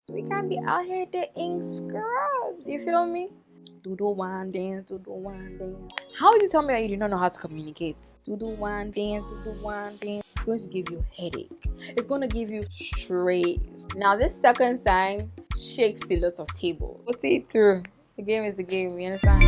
We can't be out here dating scrubs, you feel me? Do the one dance, do the one dance. How would you tell me that you do not know how to communicate? Do the one dance, do the one dance. It's going to give you headache. It's going to give you stress. Now this second sign shakes a lot of tables. We'll see it through. The game is the game, you understand?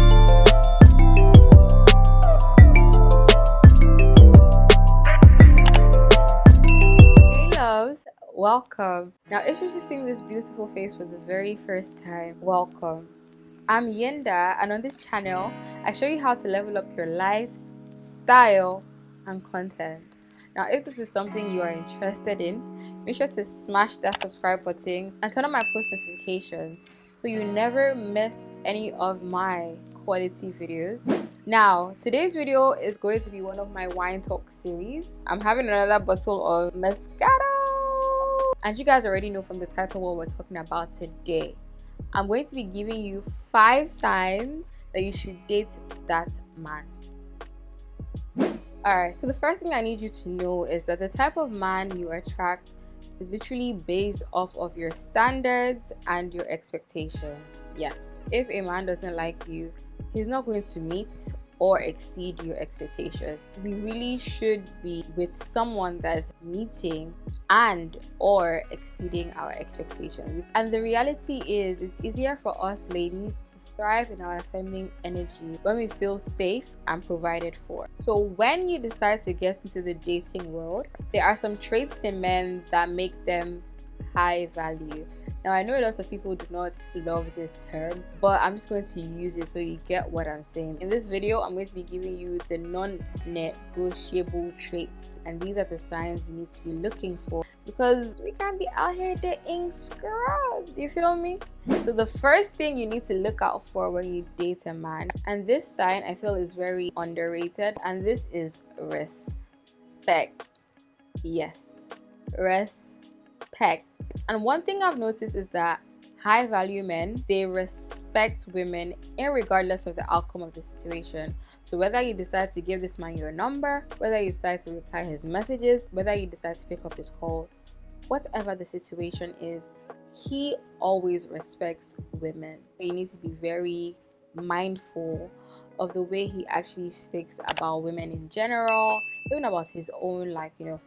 Hey loves, welcome. Now if you're just seeing this beautiful face for the very first time, welcome. I'm Yinda, and on this channel, I show you how to level up your life, style, and content. Now, if this is something you are interested in, make sure to smash that subscribe button and turn on my post notifications so you never miss any of my quality videos. Now, today's video is going to be one of my wine talk series. I'm having another bottle of Moscato, and you guys already know from the title what we're talking about today. I'm going to be giving you 5 signs that you should date that man. Alright, so the first thing I need you to know is that the type of man you attract is literally based off of your standards and your expectations. Yes, if a man doesn't like you, he's not going to meet or exceed your expectations. We really should be with someone that's meeting and or exceeding our expectations. And the reality is, it's easier for us ladies to thrive in our feminine energy when we feel safe and provided for. So when you decide to get into the dating world, there are some traits in men that make them high value. Now I know lots of people do not love this term, but I'm just going to use it so you get what I'm saying. In this video, I'm going to be giving you the non-negotiable traits, and these are the signs you need to be looking for because we can't be out here dating scrubs, you feel me? So the first thing you need to look out for when you date a man, and this sign I feel is very underrated, and this is respect. Yes, respect. And one thing I've noticed is that high value men, they respect women irregardless of the outcome of the situation. So whether you decide to give this man your number, whether you decide to reply his messages, whether you decide to pick up his call, whatever the situation is, he always respects women. You need to be very mindful of the way he actually speaks about women in general, even about his own,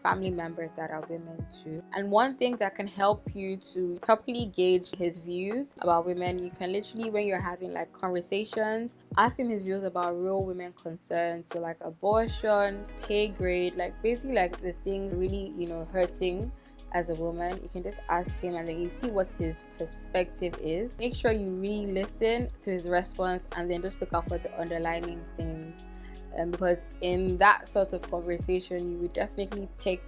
family members that are women too. And one thing that can help you to properly gauge his views about women, you can literally, when you're having conversations, ask him his views about real women concerns, so abortion, pay grade, basically the thing really hurting as a woman. You can just ask him and then you see what his perspective is. Make sure you really listen to his response and then just look out for the underlying things, because in that sort of conversation you would definitely pick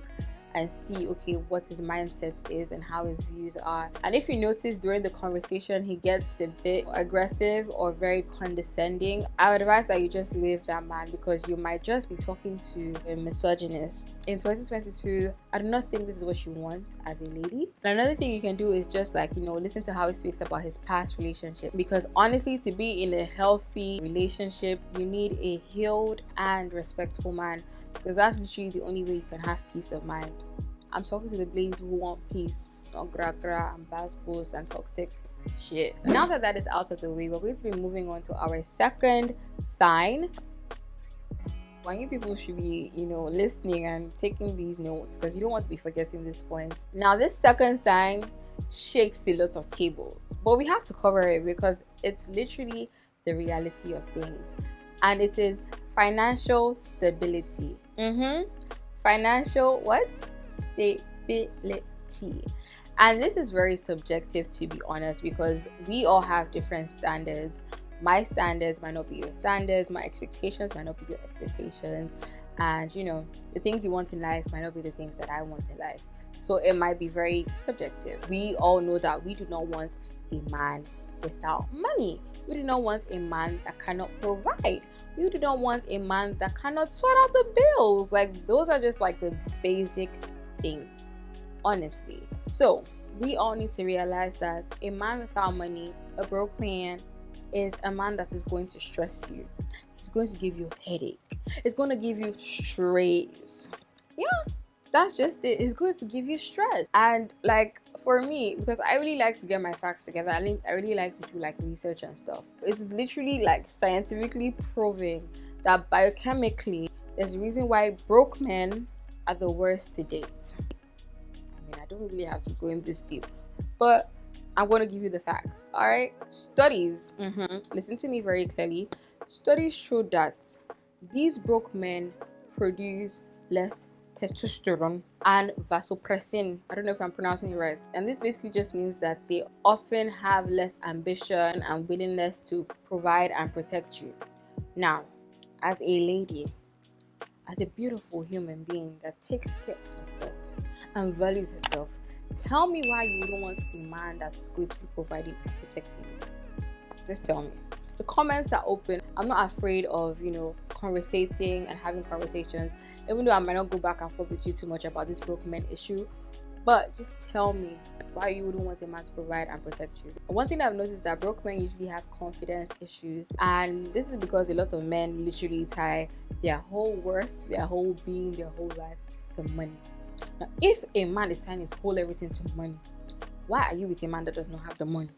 and see what his mindset is and how his views are. And if you notice during the conversation he gets a bit aggressive or very condescending, I would advise that you just leave that man, because you might just be talking to a misogynist. In 2022, I do not think this is what you want as a lady. And another thing you can do is just listen to how he speaks about his past relationship, because honestly, to be in a healthy relationship, you need a healed and respectful man, because that's literally the only way you can have peace of mind. I'm talking to the ladies who want peace, not gra and bass boost and toxic shit. Now that that is out of the way, we're going to be moving on to our second sign. Well, you people should be, listening and taking these notes, because you don't want to be forgetting this point. Now, this second sign shakes a lot of tables, but we have to cover it because it's literally the reality of things, and it is financial stability. Financial what? Stability. And this is very subjective, to be honest, because we all have different standards. My standards might not be your standards, my expectations might not be your expectations, and the things you want in life might not be the things that I want in life. So it might be very subjective. We all know that we do not want a man without money. We do not want a man that cannot provide. We do not want a man that cannot sort out the bills. Those are just the basic things, honestly. So we all need to realize that a man without money, a broke man, is a man that is going to stress you. He's going to give you headache. It's going to give you stress. Yeah, That's just it. It's going to give you stress. And like for me, because I really like to get my facts together, I really like to do like research and stuff. It's literally like scientifically proven that biochemically there's a reason why broke men are the worst to date. I mean, I don't really have to go in this deep, but I'm going to give you the facts. All right. Studies, listen to me very clearly. Studies show that these broke men produce less testosterone and vasopressin. I don't know if I'm pronouncing it right. And this basically just means that they often have less ambition and willingness to provide and protect you. Now, as a lady, as a beautiful human being that takes care of herself and values herself, tell me why you wouldn't want a man that's going to be providing and protecting you. Just tell me. The comments are open. I'm not afraid of, conversating and having conversations, even though I might not go back and forth with you too much about this broke men issue. But just tell me why you wouldn't want a man to provide and protect you. One thing I've noticed is that broke men usually have confidence issues, and this is because a lot of men literally tie their whole worth, their whole being, their whole life to money. Now, if a man is tying his whole everything to money, why are you with a man that does not have the money?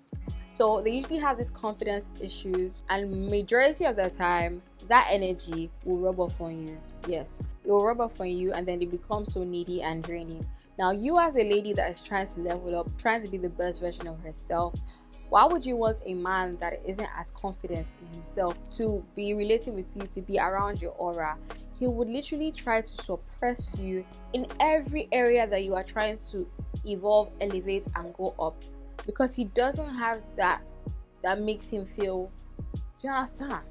So they usually have these confidence issues, and majority of the time that energy will rub off on you. Yes, it will rub off on you, and then they become so needy and draining. Now, you as a lady that is trying to level up, trying to be the best version of herself, why would you want a man that isn't as confident in himself to be relating with you, to be around your aura? He would literally try to suppress you in every area that you are trying to evolve, elevate, and go up, because he doesn't have that makes him feel, you understand?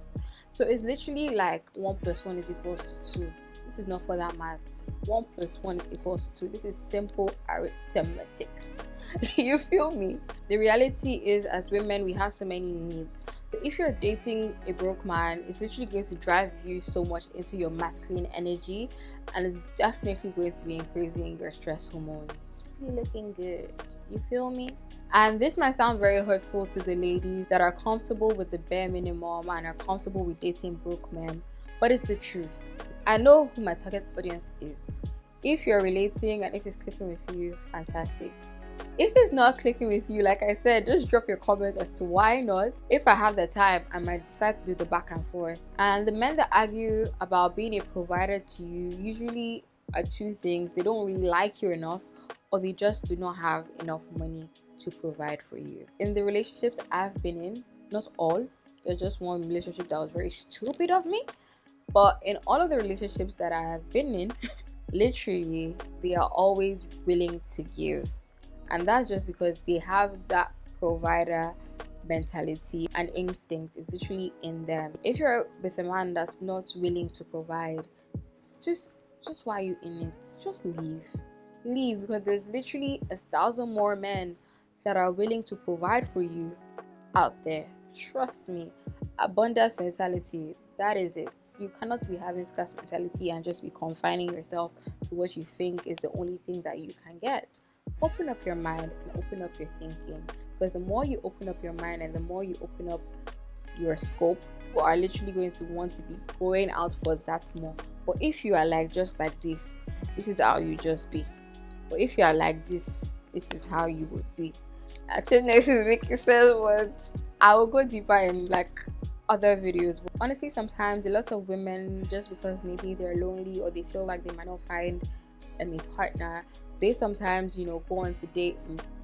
So it's literally like 1 + 1 = 2. This is not for that maths. 1 + 1 = 2. This is simple arithmetics. You feel me? The reality is, as women, we have so many needs. So if you're dating a broke man, it's literally going to drive you so much into your masculine energy, and it's definitely going to be increasing your stress hormones. It's looking good. You feel me? And this might sound very hurtful to the ladies that are comfortable with the bare minimum and are comfortable with dating broke men, but it's the truth. I know who my target audience is. If you're relating and if it's clicking with you, fantastic. If it's not clicking with you, like I said, just drop your comments as to why not. If I have the time, I might decide to do the back and forth. And the men that argue about being a provider to you usually are two things: they don't really like you enough, or they just do not have enough money to provide for you. In the relationships I've been in, not all, there's just one relationship that was very stupid of me, but in all of the relationships that I have been in, literally they are always willing to give, and that's just because they have that provider mentality and instinct is literally in them. If you're with a man that's not willing to provide, just why are you in it? Just leave, because there's literally 1,000 more men that are willing to provide for you out there. Trust me. Abundance mentality, that is it. You cannot be having scarce mentality and just be confining yourself to what you think is the only thing that you can get. Open up your mind and open up your thinking, because the more you open up your mind and the more you open up your scope, you are literally going to want to be going out for that more. But if you are like just like this is how you just be. But if you are like this is how you would be. I think this is making sense, but I will go deeper in like other videos. But honestly, sometimes a lot of women, just because maybe they're lonely or they feel like they might not find a partner, they sometimes go on to date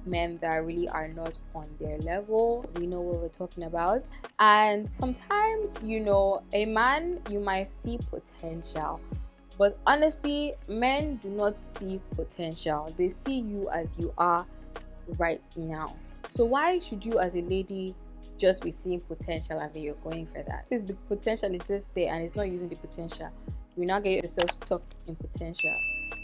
men that really are not on their level. We know what we're talking about. And sometimes a man, you might see potential, but honestly, men do not see potential. They see you as you are right now. So why should you as a lady just be seeing potential and then you're going for that? Because the potential is just there and it's not using the potential. You now get yourself stuck in potential.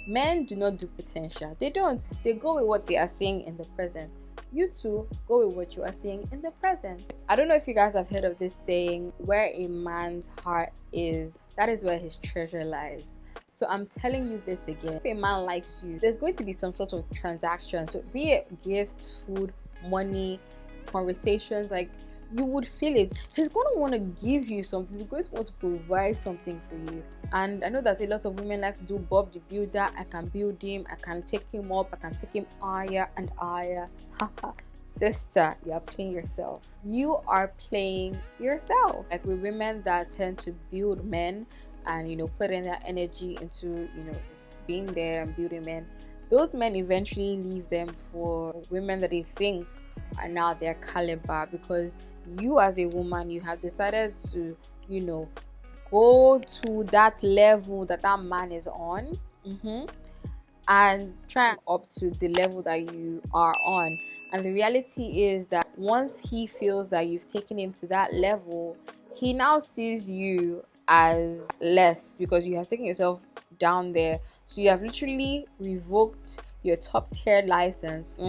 Men do not do potential. They don't. They go with what they are seeing in the present. You too, go with what you are seeing in the present. I don't know if you guys have heard of this saying, where a man's heart is, that is where his treasure lies. So I'm telling you this again. If a man likes you, there's going to be some sort of transaction. So be it gifts, food, money, conversations. Like, you would feel it. He's going to want to give you something. He's going to want to provide something for you. And I know that a lot of women like to do Bob the Builder. I can build him, I can take him up, I can take him higher and higher. Haha. Sister, you are playing yourself. You are playing yourself. Like with women that tend to build men and, you know, put in their energy into, you know, just being there and building men, those men eventually leave them for women that they think are now their caliber, because you as a woman, you have decided to, you know, go to that level that that man is on, and try up to the level that you are on. And the reality is that once he feels that you've taken him to that level, he now sees you as less because you have taken yourself down there. So you have literally revoked your top tier license.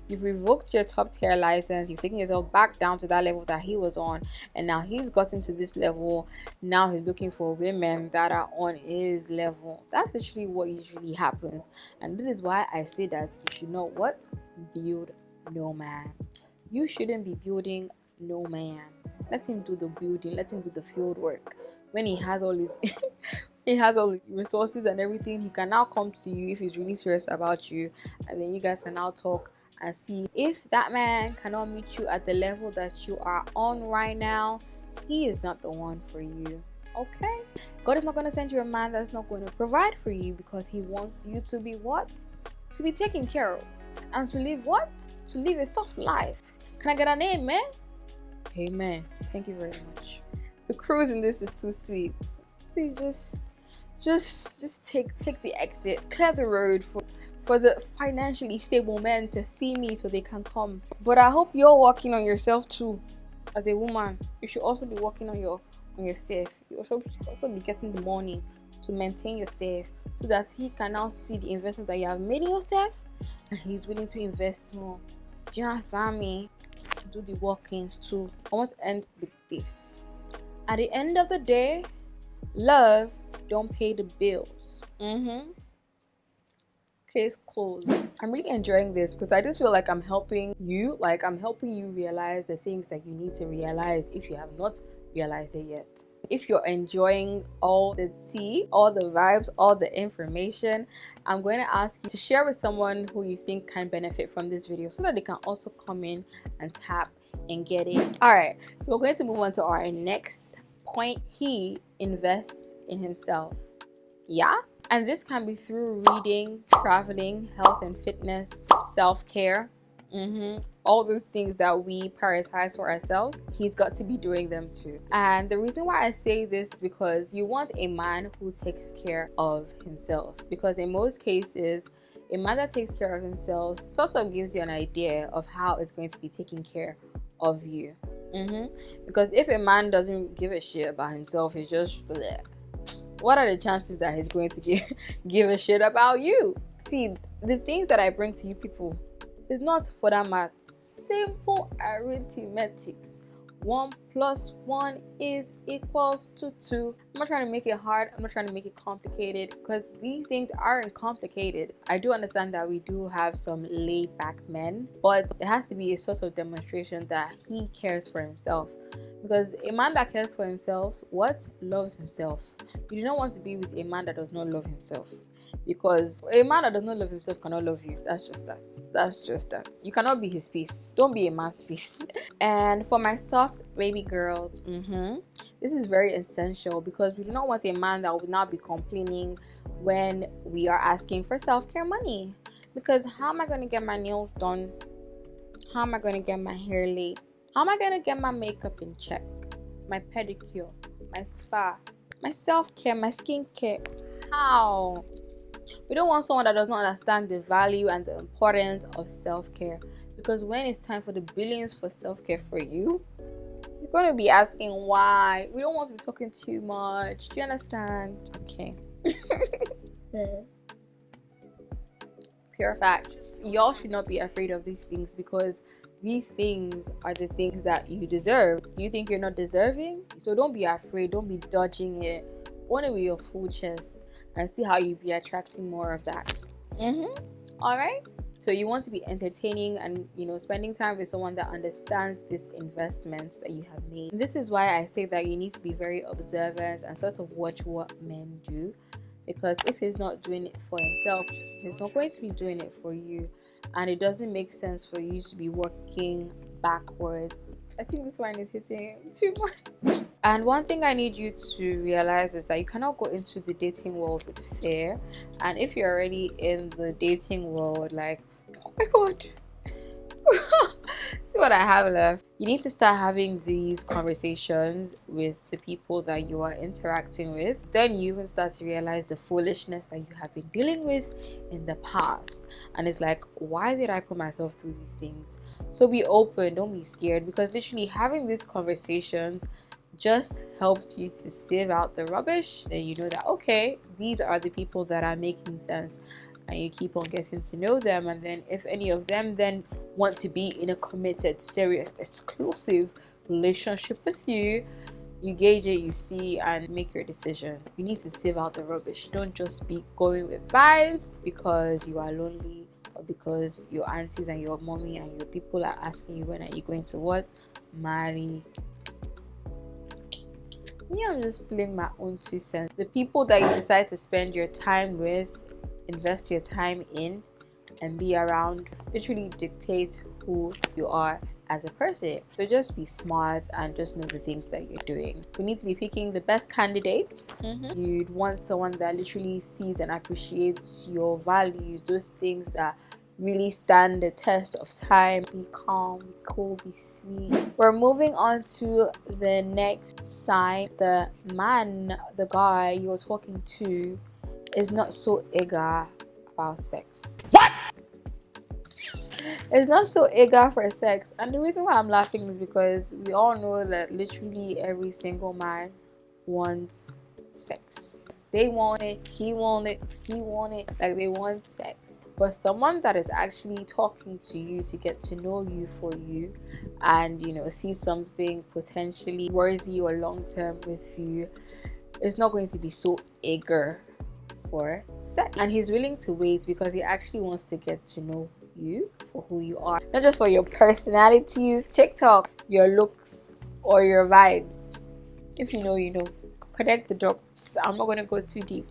You've revoked your top tier license. You've taken yourself back down to that level that he was on, and now he's gotten to this level. Now he's looking for women that are on his level. That's literally what usually happens, and this is why I say that you should not what build no man. You shouldn't be building no man. Let him do the building. Let him do the field work. When he has all his he has all the resources and everything, he can now come to you if he's really serious about you, and then you guys can now talk and see if that man cannot meet you at the level that you are on right now. He is not the one for you. Okay, God is not going to send you a man that's not going to provide for you, because he wants you to be what? To be taken care of, and to live what? To live a soft life. Can I get an amen? Amen. Thank you very much. The cruise in this is too sweet. Please just take the exit, clear the road for the financially stable men to see me so they can come. But I hope you're working on yourself too. As a woman, you should also be working on yourself. You should also be getting the money to maintain yourself, so that he can now see the investment that you have made in yourself, and he's willing to invest more. Do you understand me? Do the workings too. I want to end with this. At the end of the day, love don't pay the bills. Case closed. I'm really enjoying this because I just feel like I'm helping you. Like I'm helping you realize the things that you need to realize if you have not realized it yet. If you're enjoying all the tea, all the vibes, all the information, I'm going to ask you to share with someone who you think can benefit from this video, so that they can also come in and tap and get it. All right, so we're going to move on to our next point. He invests in himself. Yeah, and this can be through reading, traveling, health and fitness, self-care, all those things that we prioritize for ourselves. He's got to be doing them too. And the reason why I say this is because you want a man who takes care of himself, because in most cases a man that takes care of himself sort of gives you an idea of how it's going to be taking care of you. Because if a man doesn't give a shit about himself, he's just bleh, what are the chances that he's going to give a shit about you? See, the things that I bring to you people is not for that math. Simple arithmetics. 1 + 1 is equals to 2. I'm not trying to make it hard. I'm not trying to make it complicated, because these things aren't complicated. I do understand that we do have some laid back men, but it has to be a sort of demonstration that he cares for himself. Because a man that cares for himself, what? Loves himself. You do not want to be with a man that does not love himself, because a man that does not love himself cannot love you. That's just that. You cannot be his piece. Don't be a man's piece. And for my soft baby girls, this is very essential, because we do not want a man that will not be complaining when we are asking for self-care money. Because how am I going to get my nails done? How am I going to get my hair laid? How am I going to get my makeup in check? My pedicure, my spa, my self-care, my skincare? How? We don't want someone that does not understand the value and the importance of self-care, because when it's time for the billions for self-care for you, he's going to be asking why. We don't want to be talking too much. Do you understand? Okay. Pure facts. Y'all should not be afraid of these things, because these things are the things that you deserve. You think you're not deserving? So don't be afraid. Don't be dodging it. Own it with your full chest and see how you be attracting more of that. All right. So you want to be entertaining and, spending time with someone that understands this investment that you have made. And this is why I say that you need to be very observant and sort of watch what men do, because if he's not doing it for himself, he's not going to be doing it for you, and it doesn't make sense for you to be working backwards. I think this wine is hitting too much. And one thing I need you to realize is that you cannot go into the dating world with fear. And if you're already in the dating world, like, oh my god, see what I have left. You need to start having these conversations with the people that you are interacting with. Then you can start to realize the foolishness that you have been dealing with in the past. And it's like, why did I put myself through these things? So be open, don't be scared, because literally having these conversations just helps you to sieve out the rubbish. Then you know that, okay, these are the people that are making sense, and you keep on getting to know them. And then if any of them then want to be in a committed, serious, exclusive relationship with you, you gauge it, you see, and make your decisions. You need to sieve out the rubbish. Don't just be going with vibes because you are lonely, or because your aunties and your mommy and your people are asking you, when are you going to what? Marry. Me, I'm just playing my own 2 cents. The people that you decide to spend your time with, invest your time in, and be around literally dictate who you are as a person. So just be smart and just know the things that you're doing. You need to be picking the best candidate. You'd want someone that literally sees and appreciates your values, those things that really stand the test of time. Be calm, be cool, be sweet. We're moving on to the next sign. The man, the guy you were talking to, is not so eager about sex. What? It's not so eager for sex. And the reason why I'm laughing is because we all know that literally every single man wants sex. They want it, he want it, he want it, like they want sex. But someone that is actually talking to you to get to know you for you, and see something potentially worthy or long-term with you, is not going to be so eager for sex. And he's willing to wait because he actually wants to get to know you for who you are, not just for your personality, TikTok, your looks, or your vibes. If you know, you know. Connect the dots. I'm not going to go too deep.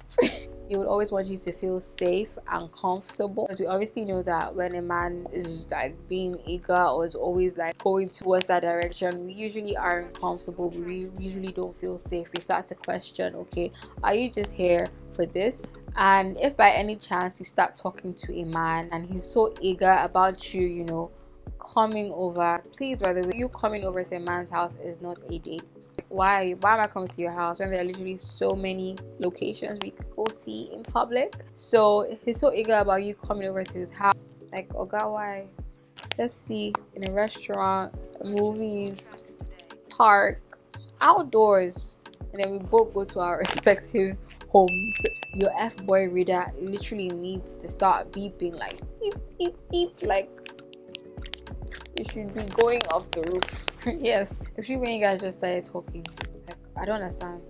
He would always want you to feel safe and comfortable, because we obviously know that when a man is like being eager or is always like going towards that direction, we usually aren't comfortable. We usually don't feel safe. We start to question, okay, are you just here for this? And if by any chance you start talking to a man and he's so eager about you, coming over, please, by the way, you coming over to a man's house is not a date. Why am I coming to your house when there are literally so many locations we could go see in public? So he's so eager about you coming over to his house, like, Oga, why? Let's see, in a restaurant, movies, park, outdoors, and then we both go to our respective homes. Your F-boy reader literally needs to start beeping, like beep beep beep, like it should be going off the roof. Yes, especially when you guys just started talking. Like, I don't understand.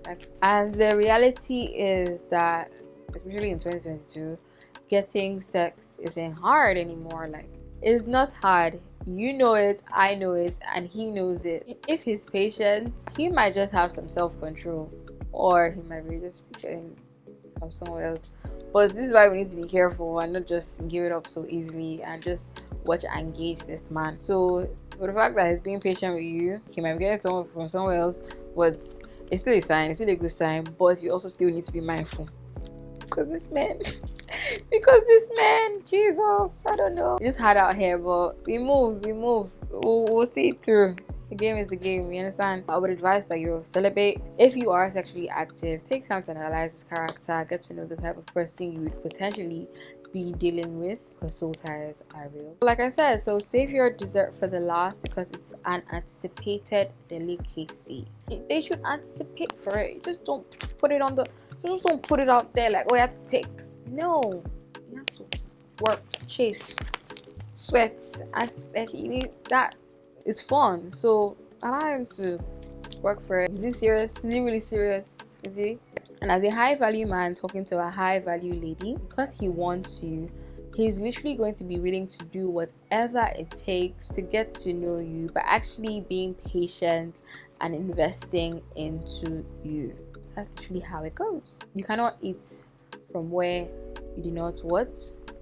And the reality is that, especially in 2022, getting sex isn't hard anymore. Like, it's not hard. You know it, I know it, and he knows it. If he's patient, he might just have some self-control, or he might really just be getting from somewhere else. But this is why we need to be careful and not just give it up so easily and just watch and engage this man. So for the fact that he's being patient with you, he might be getting someone from somewhere else, but it's still a sign, it's still a good sign. But you also still need to be mindful, because this man Jesus, I don't know, just hard out here. But we move, we'll see it through. The game is the game, you understand? I would advise that you celebrate. If you are sexually active, take time to analyze his character, get to know the type of person you would potentially be dealing with, because soul ties are real. Like I said, so save your dessert for the last, because it's an anticipated delicacy. They should anticipate for it. Just don't put it don't put it out there like, oh, you have to take. No, you have to work, chase, sweat, and you need that. It's fun, so allow him to work for it. Is he serious? Is he really serious? Is he? And as a high value man talking to a high value lady, because he wants you, He's literally going to be willing to do whatever it takes to get to know you, but actually being patient and investing into you. That's literally how it goes. You cannot eat from where you do not work.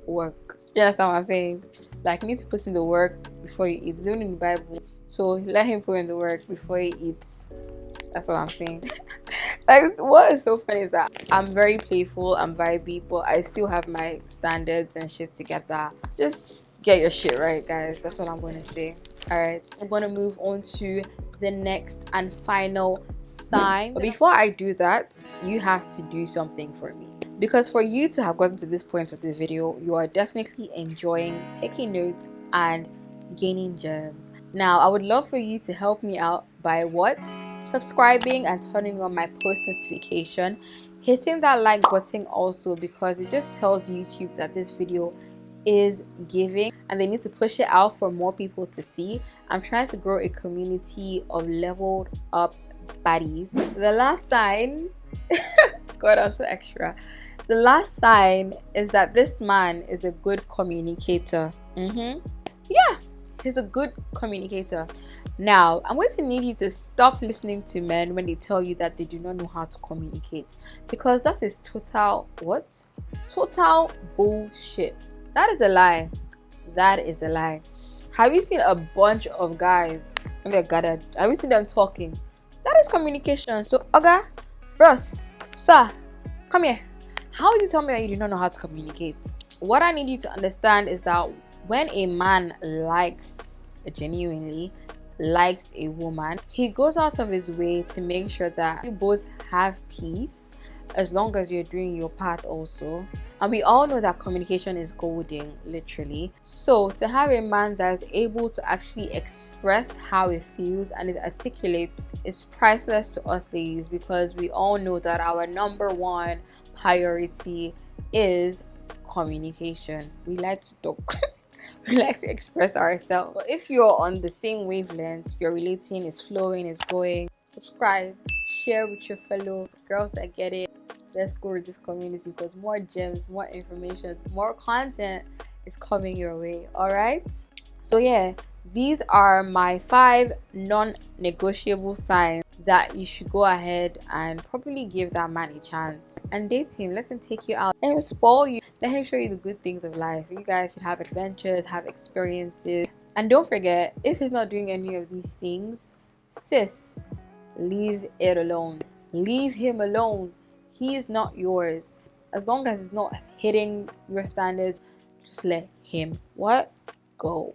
You understand what I'm saying? Like, you need to put in the work before you eat. It's even in the Bible. So let him put in the work before he eats. That's what I'm saying. Like, what is so funny is that I'm very playful, I'm vibey, but I still have my standards and shit together. Just get your shit right, guys. That's what I'm going to say. All right, I'm going to move on to the next and final sign. But before I do that, you have to do something for me, because for you to have gotten to this point of the video, you are definitely enjoying taking notes and gaining gems. Now, I would love for you to help me out by what? Subscribing and turning on my post notification, hitting that like button also, because it just tells YouTube that this video is giving and they need to push it out for more people to see. I'm trying to grow a community of leveled up baddies. The last sign God, I'm so extra. The last sign is that this man is a good communicator. Yeah, he's a good communicator. Now, I'm going to need you to stop listening to men when they tell you that they do not know how to communicate, because that is total what? Total bullshit. That is a lie. That is a lie. Have you seen a bunch of guys when they're gathered? Have you seen them talking? That is communication. So, Oga, bros, sir, come here. How will you tell me that you do not know how to communicate? What I need you to understand is that when a man genuinely likes a woman, he goes out of his way to make sure that you both have peace, as long as you're doing your part also. And we all know that communication is golden, literally. So to have a man that is able to actually express how he feels and is articulate is priceless to us ladies, because we all know that our number one priority is communication. We like to talk. We like to express ourselves. But if you're on the same wavelength, you're relating, is flowing, is going, subscribe, share with your fellow girls that get it. Let's grow this community, because more gems, more information, more content is coming your way. All right, so yeah, these are my 5 non-negotiable signs that you should go ahead and probably give that man a chance and date him. Let him take you out, let him spoil you, let him show you the good things of life. You guys should have adventures, have experiences. And don't forget, if he's not doing any of these things, sis, leave it alone. Leave him alone. He is not yours. As long as he's not hitting your standards, just let him go.